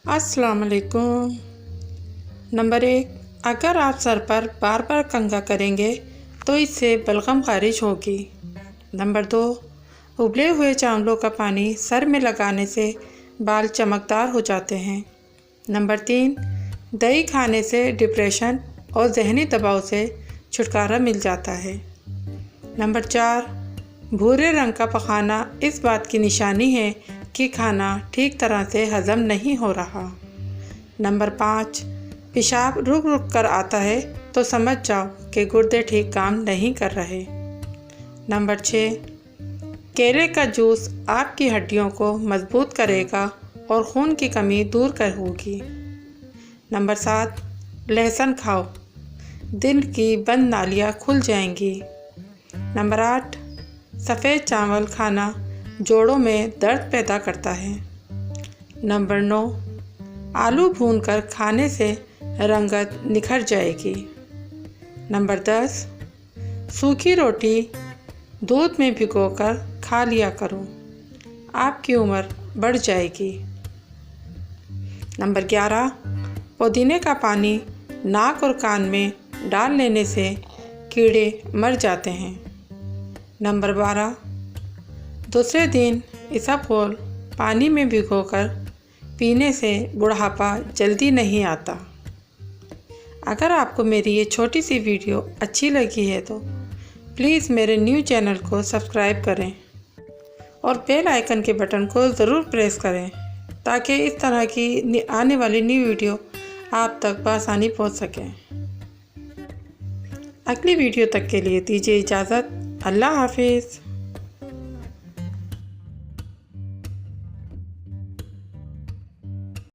अस्सलाम वालेकुम। नंबर 1, अगर आप सर पर बार बार कंघा करेंगे तो इससे बलगम खारिज होगी। नंबर 2, उबले हुए चावलों का पानी सर में लगाने से बाल चमकदार हो जाते हैं। नंबर 3, दही खाने से डिप्रेशन और जहनी दबाव से छुटकारा मिल जाता है। नंबर 4, भूरे रंग का पखाना इस बात की निशानी है कि खाना ठीक तरह से हज़म नहीं हो रहा। नंबर 5, पेशाब रुक रुक कर आता है तो समझ जाओ कि गुर्दे ठीक काम नहीं कर रहे। नंबर 6, केले का जूस आपकी हड्डियों को मजबूत करेगा और खून की कमी दूर कर होगी। नंबर 7, लहसुन खाओ, दिल की बंद नालियाँ खुल जाएंगी। नंबर 8, सफ़ेद चावल खाना जोड़ों में दर्द पैदा करता है। नंबर 9, आलू भूनकर खाने से रंगत निखर जाएगी। नंबर 10, सूखी रोटी दूध में भिगोकर खा लिया करो, आपकी उम्र बढ़ जाएगी। नंबर 11, पुदीने का पानी नाक और कान में डाल लेने से कीड़े मर जाते हैं। नंबर 12, दूसरे दिन इसबगोल पानी में भिगोकर पीने से बुढ़ापा जल्दी नहीं आता। अगर आपको मेरी ये छोटी सी वीडियो अच्छी लगी है तो प्लीज़ मेरे न्यू चैनल को सब्सक्राइब करें और बेल आइकन के बटन को ज़रूर प्रेस करें ताकि इस तरह की आने वाली न्यू वीडियो आप तक बआसानी पहुंच सकें। अगली वीडियो तक के लिए दीजिए इजाज़त। अल्लाह हाफिज़।